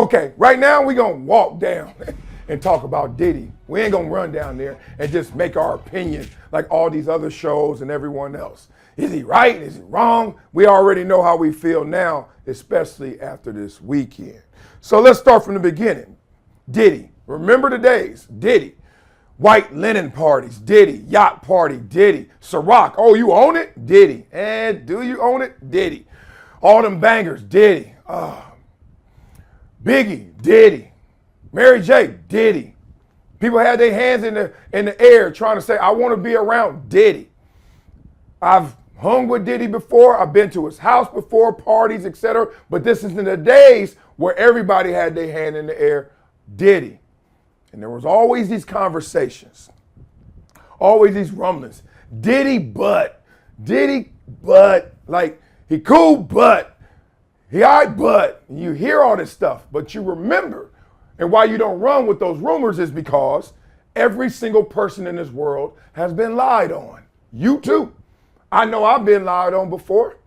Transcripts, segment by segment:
Okay, right now we're going to walk down and talk about Diddy. We ain't going to run down there and just make our opinion like all these other shows and everyone else. Is he right? Is he wrong? We already know how we feel now, especially after this weekend. So let's start from the beginning. Diddy. Remember the days. Diddy. White linen parties. Diddy. Yacht party. Diddy. Ciroc. Oh, you own it? Diddy. And do you own it? Diddy. All them bangers. Diddy. Biggie, Diddy. Mary J, Diddy. People had their hands in the air trying to say, I want to be around Diddy. I've hung with Diddy before. I've been to his house before, parties, etc. But this is in the days where everybody had their hand in the air, Diddy. And there was always these conversations, always these rumblings. Diddy, but, like, he cool, but. He all right, but you hear all this stuff, but you remember, and why you don't run with those rumors is because every single person in this world has been lied on. You too. I know I've been lied on before.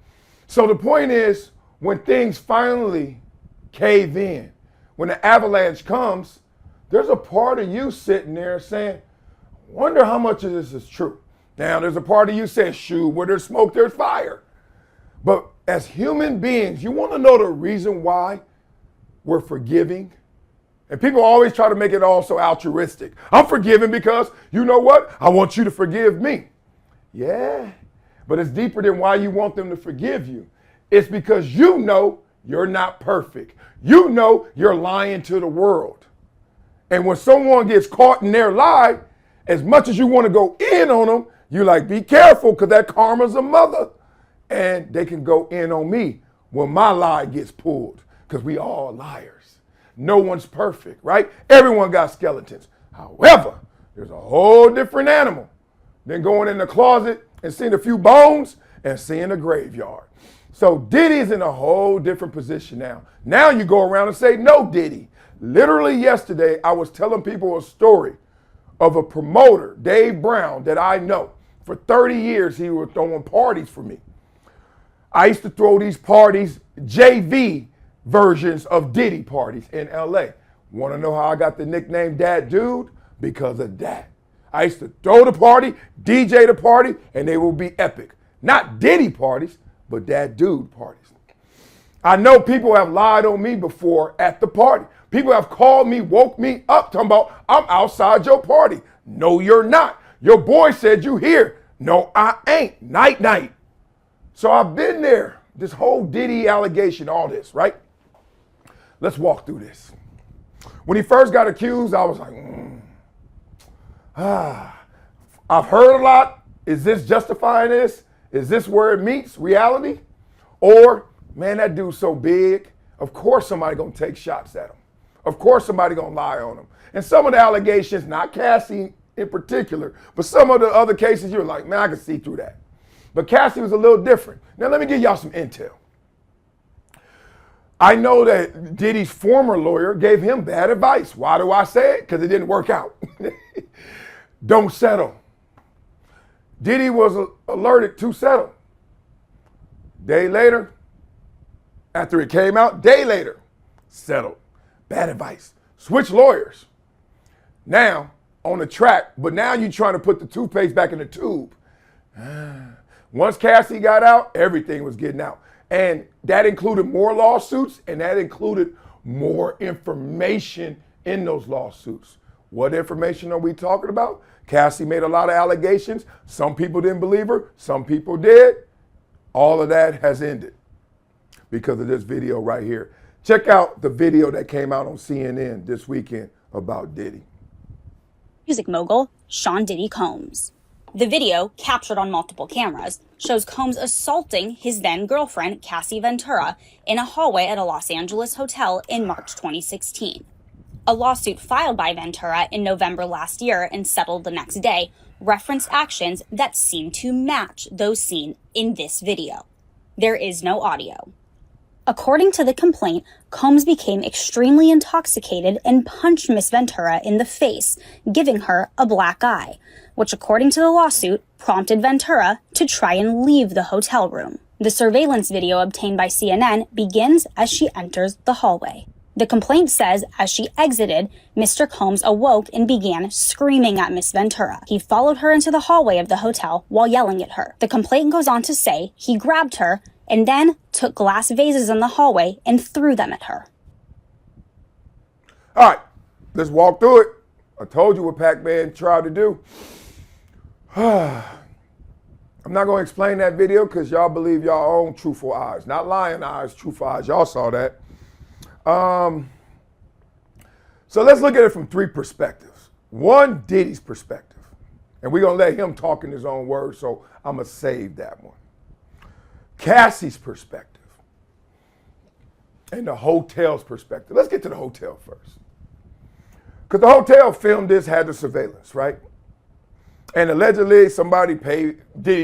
So the point is, when things finally cave in, when the avalanche comes, there's a part of you sitting there saying, wonder how much of this is true. Now, there's a part of you saying, shoot, where there's smoke, there's fire. But as human beings, you want to know the reason why we're forgiving? And people always try to make it all so altruistic. I'm forgiving because, you know what? I want you to forgive me. Yeah, but it's deeper than why you want them to forgive you. It's because you know you're not perfect. You know you're lying to the world. And when someone gets caught in their lie, as much as you want to go in on them, you're like, be careful, because that karma's a mother. And they can go in on me when my lie gets pulled, because we all liars. No one's perfect, right? Everyone got skeletons. However, there's a whole different animal than going in the closet and seeing a few bones and seeing a graveyard. So Diddy's in a whole different position now. Now you go around and say, no, Diddy. Literally yesterday, I was telling people a story of a promoter, Dave Brown, that I know. For 30 years, he was throwing parties for me. I used to throw these parties, JV versions of Diddy parties in LA. Want to know how I got the nickname That Dude? Because of that. I used to throw the party, DJ the party, and they will be epic. Not Diddy parties, but That Dude parties. I know people have lied on me before at the party. People have called me, woke me up, talking about, I'm outside your party. No, you're not. Your boy said you here. No, I ain't. Night, night. So I've been there, this whole Diddy allegation, all this, right? Let's walk through this. When he first got accused, I was like, I've heard a lot. Is this justifying this? Is this where it meets reality? Or, man, that dude's so big, of course somebody gonna take shots at him. Of course somebody gonna lie on him. And some of the allegations, not Cassie in particular, but some of the other cases, you're like, man, I can see through that. But Cassie was a little different. Now, let me give y'all some intel. I know that Diddy's former lawyer gave him bad advice. Why do I say it? Because it didn't work out. Don't settle. Diddy was alerted to settle. Day later, after it came out, day later, settled. Bad advice. Switch lawyers. Now, on the track, but now you're trying to put the toothpaste back in the tube. Once Cassie got out, everything was getting out. And that included more lawsuits, and that included more information in those lawsuits. What information are we talking about? Cassie made a lot of allegations. Some people didn't believe her. Some people did. All of that has ended because of this video right here. Check out the video that came out on CNN this weekend about Diddy. Music mogul Sean Diddy Combs. The video, captured on multiple cameras, shows Combs assaulting his then-girlfriend, Cassie Ventura, in a hallway at a Los Angeles hotel in March 2016. A lawsuit filed by Ventura in November last year and settled the next day referenced actions that seem to match those seen in this video. There is no audio. According to the complaint, Combs became extremely intoxicated and punched Miss Ventura in the face, giving her a black eye, which, according to the lawsuit, prompted Ventura to try and leave the hotel room. The surveillance video obtained by CNN begins as she enters the hallway. The complaint says as she exited, Mr. Combs awoke and began screaming at Miss Ventura. He followed her into the hallway of the hotel while yelling at her. The complaint goes on to say he grabbed her and then took glass vases in the hallway and threw them at her. All right, let's walk through it. I told you what Pac-Man tried to do. I'm not going to explain that video because y'all believe y'all own truthful eyes. Not lying eyes, truthful eyes. Y'all saw that. So let's look at it from three perspectives. One, Diddy's perspective. And we're going to let him talk in his own words, so I'm going to save that one. Cassie's perspective. And the hotel's perspective. Let's get to the hotel first. Because the hotel filmed this, had the surveillance, right? And allegedly Diddy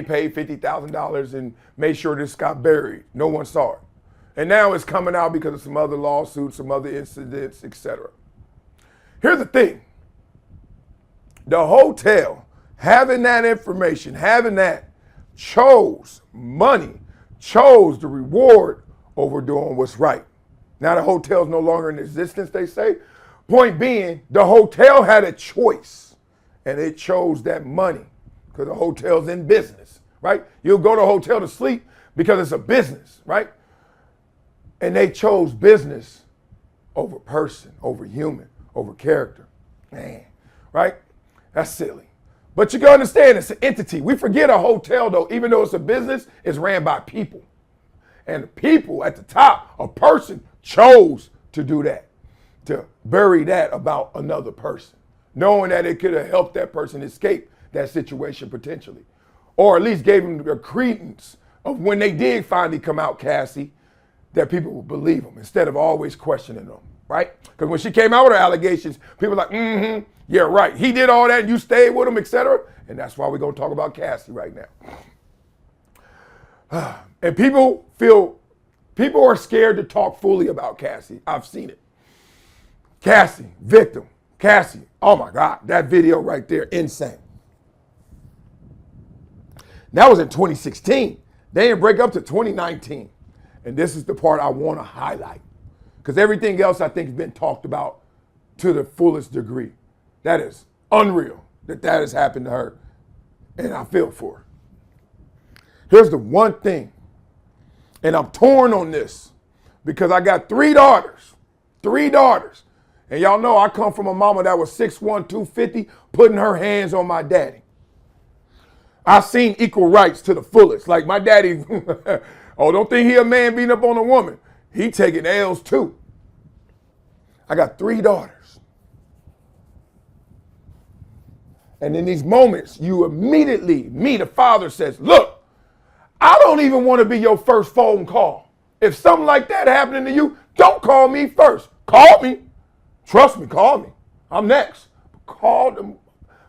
paid $50,000 and made sure this got buried. No one saw it. And now it's coming out because of some other lawsuits, some other incidents, etc. Here's the thing. The hotel, having that information, chose money, chose the reward over doing what's right. Now the hotel's no longer in existence, they say. Point being, the hotel had a choice, and it chose that money because the hotel's in business, right? You'll go to a hotel to sleep because it's a business, right? And they chose business over person, over human, over character. Man, right? That's silly. But you gotta understand, it's an entity. We forget a hotel, though, even though it's a business, it's ran by people. And the people at the top, a person chose to do that, to bury that about another person, knowing that it could have helped that person escape that situation potentially. Or at least gave them the credence of when they did finally come out, Cassie, that people would believe them instead of always questioning them, right? Because when she came out with her allegations, people were like, yeah, right. He did all that and you stayed with him, etc. And that's why we're going to talk about Cassie right now. And people are scared to talk fully about Cassie. I've seen it. Cassie, victim. Cassie, oh my God, that video right there, insane. That was in 2016. They didn't break up to 2019. And this is the part I want to highlight. Because everything else I think has been talked about to the fullest degree. That is unreal that has happened to her. And I feel for her. Here's the one thing. And I'm torn on this because I got three daughters. And y'all know I come from a mama that was 6'1", 250, putting her hands on my daddy. I've seen equal rights to the fullest. Like my daddy, oh, don't think he a man beating up on a woman. He taking L's too. I got three daughters. And in these moments, you immediately, the father says, look, I don't even want to be your first phone call. If something like that happening to you, don't call me first. Call me. Trust me, call me. I'm next. Call them.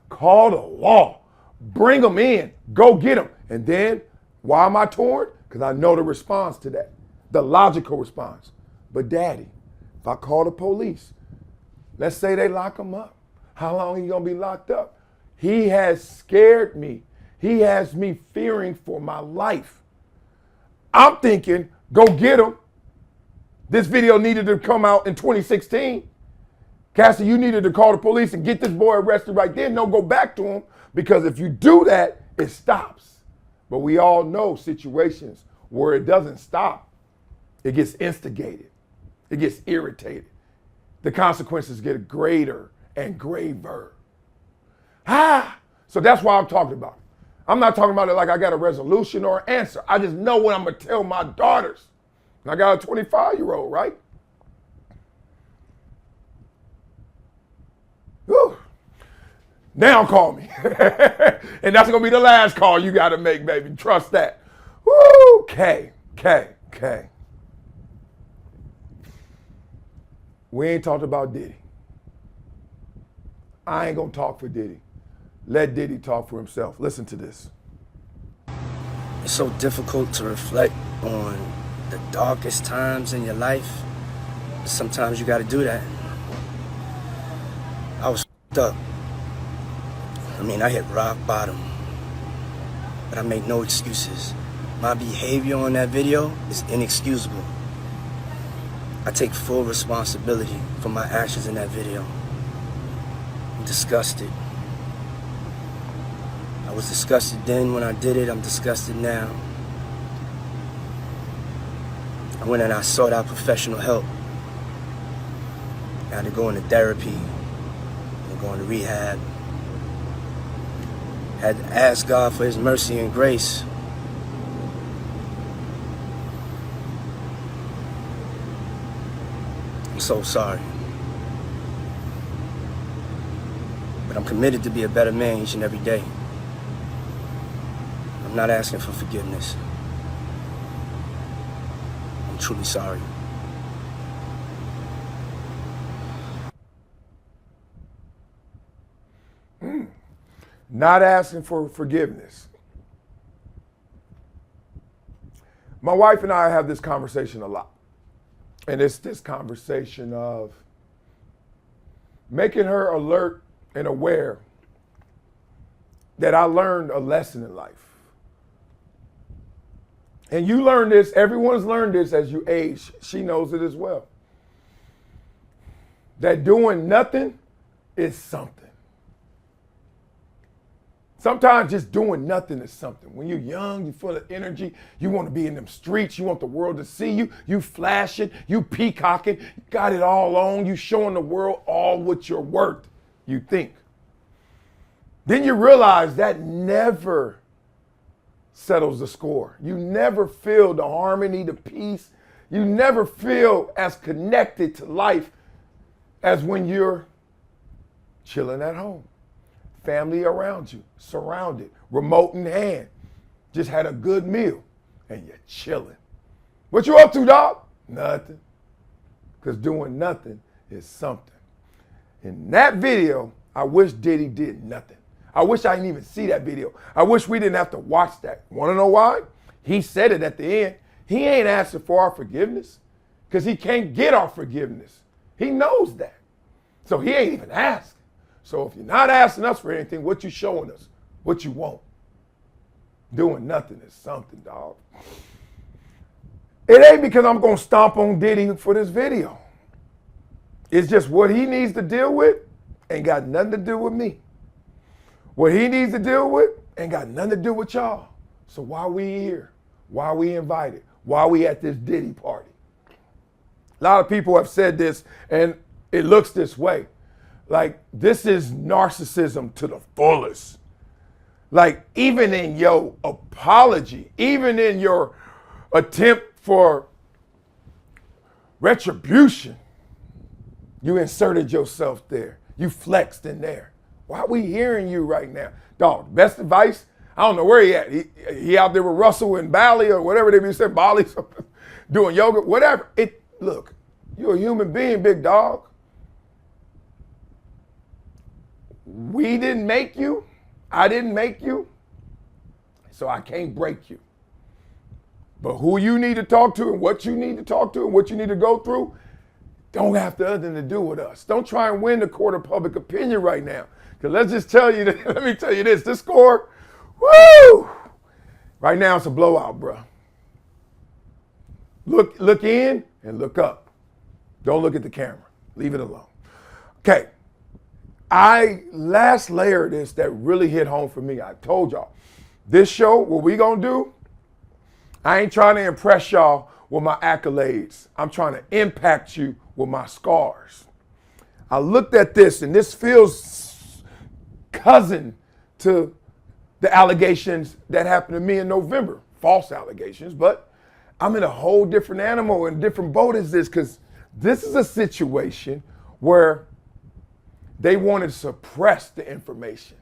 Call the law. Bring them in. Go get them. And then, why am I torn? Because I know the response to that. The logical response. But daddy, if I call the police, let's say they lock him up. How long are you going to be locked up? He has scared me. He has me fearing for my life. I'm thinking, go get him. This video needed to come out in 2016. Cassie, you needed to call the police and get this boy arrested right then. Don't go back to him, because if you do that, it stops. But we all know situations where it doesn't stop. It gets instigated. It gets irritated. The consequences get greater and graver. So that's why I'm talking about it. I'm not talking about it like I got a resolution or an answer. I just know what I'm going to tell my daughters. And I got a 25-year-old, right? Whew. Now call me. And that's going to be the last call you got to make, baby. Trust that. Woo! K. We ain't talked about Diddy. I ain't going to talk for Diddy. Let Diddy talk for himself. Listen to this. It's so difficult to reflect on the darkest times in your life. Sometimes you got to do that. I was up. I hit rock bottom. But I make no excuses. My behavior on that video is inexcusable. I take full responsibility for my actions in that video. I'm disgusted. I was disgusted then when I did it. I'm disgusted now. I went and I sought out professional help. I had to go into therapy and go into rehab. I had to ask God for His mercy and grace. I'm so sorry. But I'm committed to be a better man each and every day. I'm not asking for forgiveness. I'm truly sorry. Not asking for forgiveness. My wife and I have this conversation a lot. And it's this conversation of making her alert and aware that I learned a lesson in life. And you learn this, everyone's learned this as you age. She knows it as well. That doing nothing is something. Sometimes just doing nothing is something. When you're young, you're full of energy, you want to be in them streets, you want the world to see you, you flashing, you peacocking, you got it all on, you showing the world all what you're worth, you think. Then you realize that never settles the score. You never feel the harmony, the peace. You never feel as connected to life as when you're chilling at home. Family around you, surrounded, remote in hand, just had a good meal, and you're chilling. What you up to, dog? Nothing. Because doing nothing is something. In that video, I wish Diddy did nothing. I wish I didn't even see that video. I wish we didn't have to watch that. Want to know why? He said it at the end. He ain't asking for our forgiveness because he can't get our forgiveness. He knows that. So he ain't even asking. So if you're not asking us for anything, what you showing us? What you want? Doing nothing is something, dog. It ain't because I'm going to stomp on Diddy for this video. It's just what he needs to deal with ain't got nothing to do with me. What he needs to deal with ain't got nothing to do with y'all. So why we here? Why we invited? Why we at this Diddy party? A lot of people have said this, and it looks this way. Like, this is narcissism to the fullest. Like, even in your apology, even in your attempt for retribution, you inserted yourself there. You flexed in there. Why are we hearing you right now? Dog, best advice, I don't know where he at. He out there with Russell in Bali or whatever they be saying, Bali, doing yoga, whatever. Look, you're a human being, big dog. We didn't make you. I didn't make you. So I can't break you. But who you need to talk to and what you need to talk to and what you need to go through don't have nothing to do with us. Don't try and win the court of public opinion right now. Because let's just tell you, let me tell you this score, woo! Right now it's a blowout, bro. Look in and look up. Don't look at the camera. Leave it alone. Okay. Last layer of this that really hit home for me, I told y'all, this show, what we gonna do, I ain't trying to impress y'all with my accolades. I'm trying to impact you with my scars. I looked at this and this feels cousin to the allegations that happened to me in November. False allegations, but I'm in a whole different animal and different boat as this because this is a situation where they wanted to suppress the information.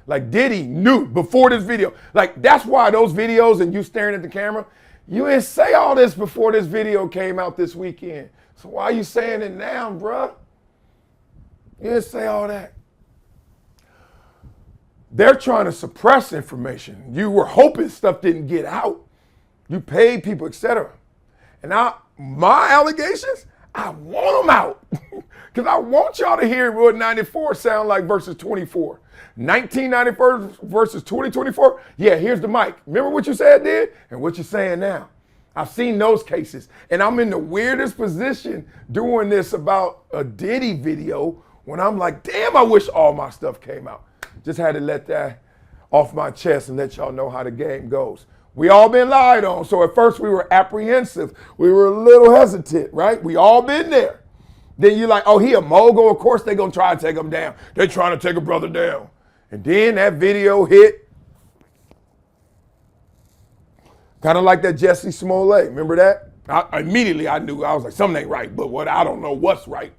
Like Diddy knew before this video. Like that's why those videos and you staring at the camera, you didn't say all this before this video came out this weekend. So why are you saying it now, bruh? You didn't say all that. They're trying to suppress information. You were hoping stuff didn't get out. You paid people, etc. And now my allegations, I want them out. Because I want y'all to hear what 94 sound like versus 24. 1994 versus 2024. Yeah, here's the mic. Remember what you said then and what you're saying now. I've seen those cases. And I'm in the weirdest position doing this about a Diddy video when I'm like, damn, I wish all my stuff came out. Just had to let that off my chest and let y'all know how the game goes. We all been lied on. So at first we were apprehensive. We were a little hesitant, right? We all been there. Then you're like, oh, he a mogul. Of course they gonna try to take him down. They're trying to take a brother down. And then that video hit. Kind of like that Jesse Smollett. Remember that? Immediately I knew. I was like, something ain't right. But what, I don't know what's right.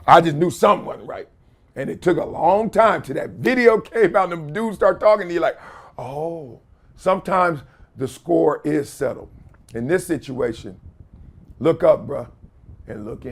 I just knew something wasn't right. And it took a long time till that video came out and the dudes start talking to you like, oh, sometimes the score is settled. In this situation, look up, bruh, and look in.